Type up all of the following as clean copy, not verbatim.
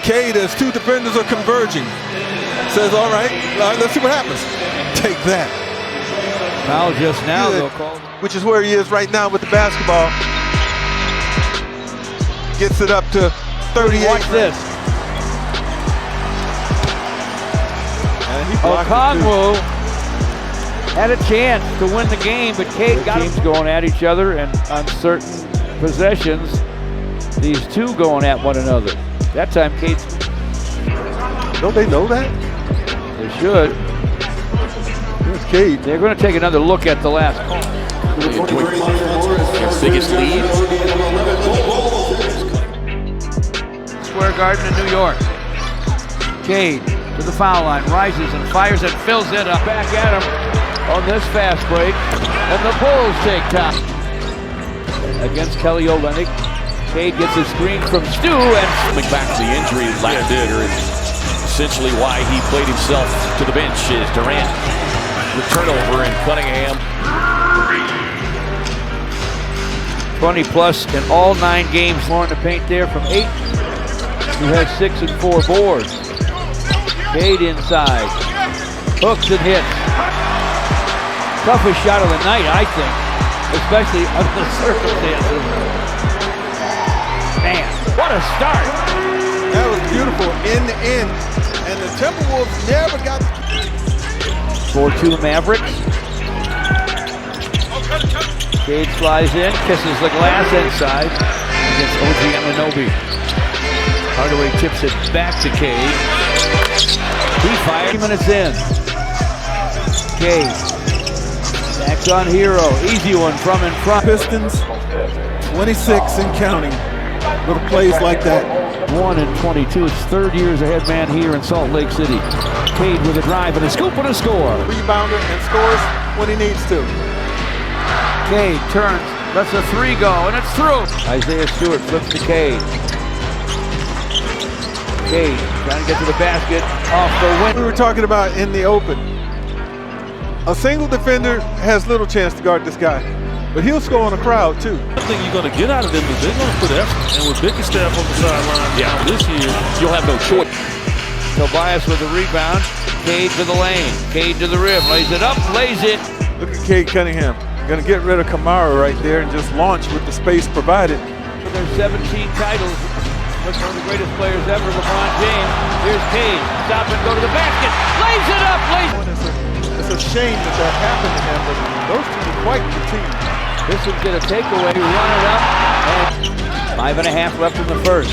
Cade, as two defenders are converging, says, all right, let's see what happens. Take that. Foul just now, they'll call. Which is where he is right now with the basketball. Gets it up to 38. Watch this. Okongwu had a chance to win the game, but Cade got teams going at each other, and on certain possessions, these two going at one another. That time, Cade. Don't they know that? They should. Here's Cade. They're going to take another look at the last call. Their biggest lead. Square Garden in New York. Cade to the foul line, rises and fires and fills it up. Back at him on this fast break. And the Bulls take top. Against Kelly Olynyk. Cade gets a screen from Stu and coming back to the injury last year is essentially why he played himself to the bench is Durant. The turnover in Cunningham. 20 plus in all 9 games. Lauren the paint there from 8. He has 6 and 4 boards. Cade inside. Hooks and hits. Toughest shot of the night, I think. Especially under the circumstances. Man, what a start. That was beautiful in the end. And the Timberwolves never got 4-2 Mavericks. Cade flies in, kisses the glass inside against OG Anunoby. Hardaway tips it back to Cade. He fired 3 minutes in. Cade. Backs on Hero. Easy one from in front. Pistons, 26 and counting. Little plays like that. 1 and 22. It's 3rd year as a head man here in Salt Lake City. Cade with a drive and a scoop and a score. Rebounder and scores when he needs to. Cade turns, lets a 3 go, and it's through. Isaiah Stewart flips to Cade. Cade trying to get to the basket, off the wing. We were talking about in the open. A single defender has little chance to guard this guy, but he'll score on a crowd too. I think you're going to get out of them, but they're going to put effort. And with Bickerstaff on the sideline this year, you'll have no choice. Tobias with the rebound. Cade to the lane. Cade to the rim. Lays it up, lays it. Look at Cade Cunningham. Going to get rid of Kamara right there and just launch with the space provided. There's 17 titles. Look, one of the greatest players ever, LeBron James. Here's Cade. Stop and go to the basket. Lays it up. It's a shame that happened to him, but those two are quite the team. This one's going to take away, run it up, and 5.5 left in the first.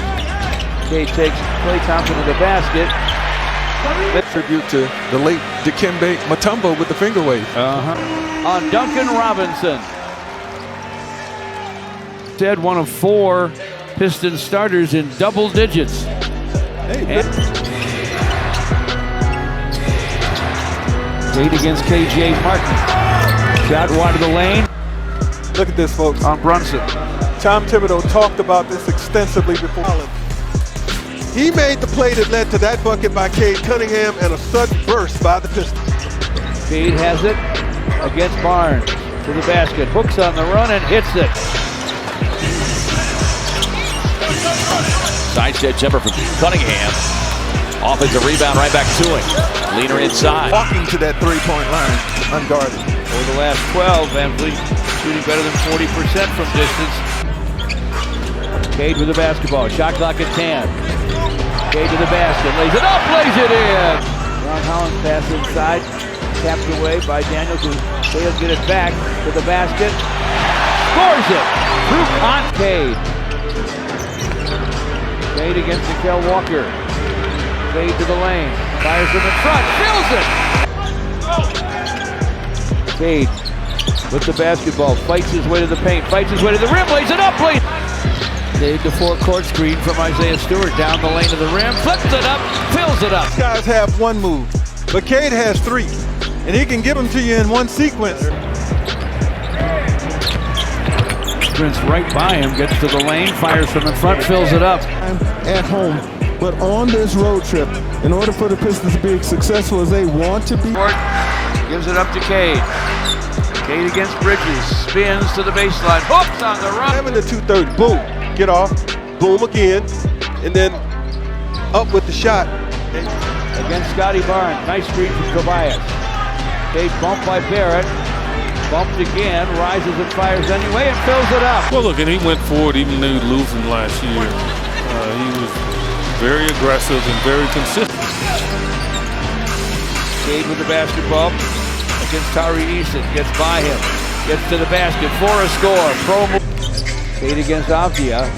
Cade takes Klay Thompson to the basket. Tribute to the late Dikembe Mutombo with the finger wave. On Duncan Robinson. Said one of 4 Piston starters in double digits. Cade against KJ Martin. Shot wide of the lane. Look at this, folks. On Brunson. Tom Thibodeau talked about this extensively before. He made the play that led to that bucket by Cade Cunningham and a sudden burst by the Pistons. Cade has it against Barnes. To the basket. Hooks on the run and hits it. Sidestep jumper from Cunningham. Offensive rebound right back to him. Leaner inside. Walking to that 3-point line, unguarded. Over the last 12, Van Vliet shooting better than 40% from distance. Cade with the basketball. Shot clock at 10. Cade to the basket. Lays it up, lays it in. Ron Holland pass inside. Tapped away by Daniels, who will get it back to the basket. Scores it through Cade. Cade against Nickel Walker. Cade to the lane. Fires from in front. Fills it. Cade with the basketball. Fights his way to the paint. Fights his way to the rim. Lays it up. Cade to four-court screen from Isaiah Stewart. Down the lane to the rim. Flips it up. Fills it up. These guys have one move, but Cade has 3. And he can give them to you in one sequence. Sprints right by him, gets to the lane, fires from in front, fills it up. At home, but on this road trip, in order for the Pistons to be as successful as they want to be. Gives it up to Cade. Cade against Bridges, spins to the baseline, hooks on the run. 7 to 2/3, boom, get off, boom again, and then up with the shot. Against Scotty Barnes. Nice screen from Tobias. Cade bumped by Barrett. Bumped again, rises and fires anyway, and fills it up. Well, look, and he went forward even though losing last year. He was very aggressive and very consistent. Cade with the basketball against Tari Eason. Gets by him. Gets to the basket for a score. Cade against Avdia.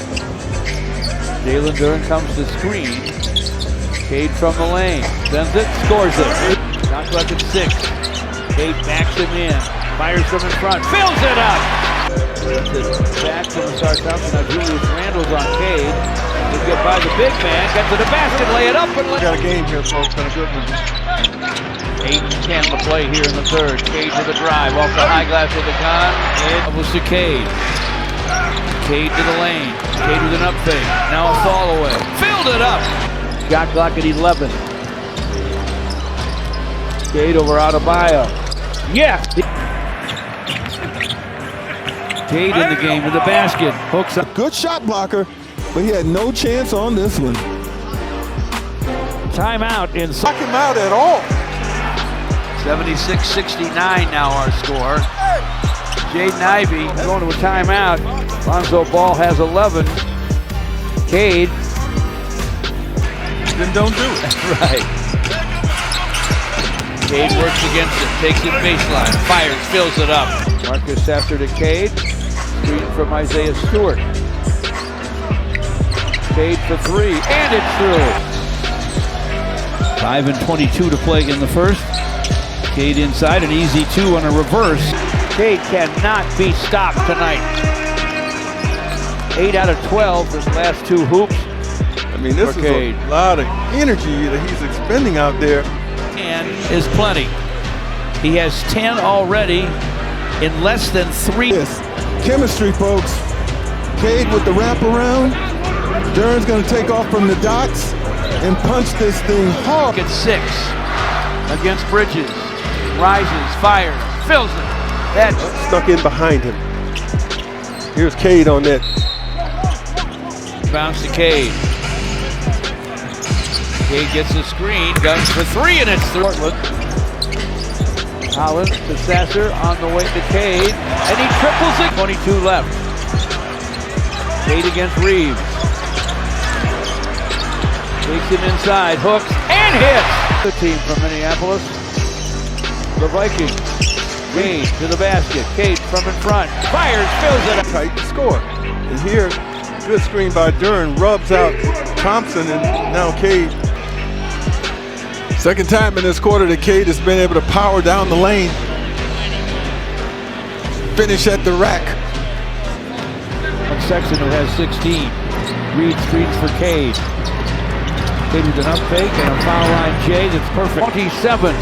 Jalen Duren comes to screen. Cade from the lane. Sends it, scores it. Shot clock at 6. Cade backs him in. Fires from in front. Fills it up! Back from the Sar Thompson. Now Julius Randle's on Cade. He'll get by the big man. Get to the basket. Lay it up. And Got a game here, folks. Been a good one. 8-10 to play here in the third. Cade with a drive off the high glass with a gun. It was to Cade. Cade to the lane. Cade with an up fake. Now a fall away. Filled it up. Shot clock at 11. Cade over Adebayo. Yeah. Cade in the game with the basket. Hooks up. Good shot blocker, but he had no chance on this one. Timeout in. Knock him out at all. 76-69 now our score. Jaden Ivey going to a timeout. Lonzo Ball has 11. Cade. Then don't do it. Right. Cade works against it. Takes it baseline. Fires. Fills it up. Marcus Sasser to Cade. Screen from Isaiah Stewart. Cade for 3. And it's through. 5:22 to play in the first. Cade inside, an easy 2 on a reverse. Cade cannot be stopped tonight. 8 out of 12 his last 2 hoops. I mean, this is a lot of energy that he's expending out there. And is plenty. He has 10 already in less than 3. Yes, chemistry, folks. Cade with the wraparound. Duren's going to take off from the dots and punch this thing hard. At 6 against Bridges. Rises, fires, fills it. That Stuck in behind him. Here's Cade on that. bounce to Cade. Cade gets the screen, guns for 3, and it's through. Holland to Sasser on the way to Cade, and he triples it. 22 left. Cade against Reeves. Takes him inside, hooks, and hits. The team from Minneapolis, the Vikings. Cade to the basket. Cade from in front. Fires, fills it up. Tight to score. And here, good screen by Duren. Rubs out Thompson, and now Cade. Second time in this quarter that Cade has been able to power down the lane. Finish at the rack. Sexton, who has 16. Reed screens for Cade. Cade with an up fake and a foul line J that's perfect. 27.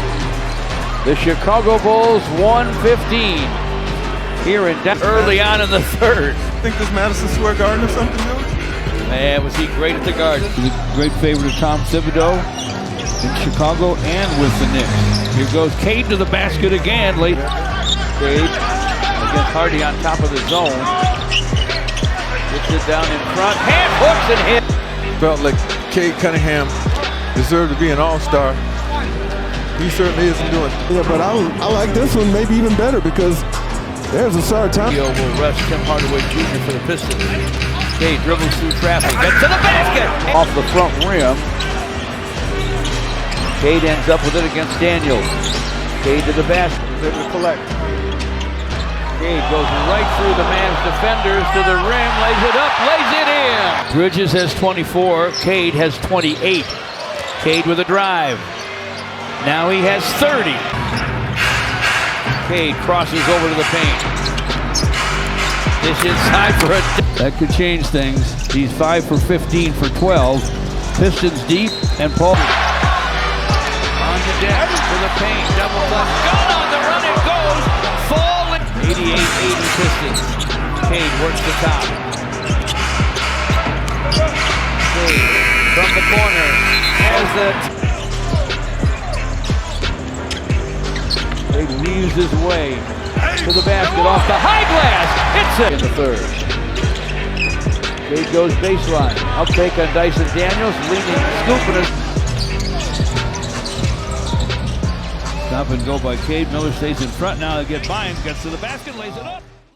The Chicago Bulls 115 here in early on in the third. Think this Madison Square Garden or something new? Man, was he great at the Garden. He's a great favorite of Tom Thibodeau in Chicago and with the Knicks. Here goes Cade to the basket again late. Cade against Hardy on top of the zone. Gets it down in front. Hand hooks and hit. Felt like Cade Cunningham deserved to be an all-star. He certainly isn't doing it. Yeah, but I like this one maybe even better because there's a Sar Thompson. Will rest Tim Hardaway Jr. for the Pistons. Cade dribbles through traffic. Gets to the basket. Off the front rim. Cade ends up with it against Daniels. Cade to the basket. Able to collect. Cade goes right through the man's defenders to the rim. Lays it up. Lays it in. Bridges has 24. Cade has 28. Cade with a drive. Now he has 30. Cade crosses over to the paint. This inside for a... That could change things. He's 5 for 15 for 12. Pistons deep and Paul. On the deck to the paint. Double left. Gun on the run. It goes. Fall. 88-80 Pistons. Cade works the top. Cade from the corner. Has the... He weaves his way to the basket off the high glass. Hits it in the third. Cade goes baseline. Outtake on Dyson Daniels. Leaning, scooping it. Stop and go by Cade. Miller stays in front now to get by him. Gets to the basket, lays it up.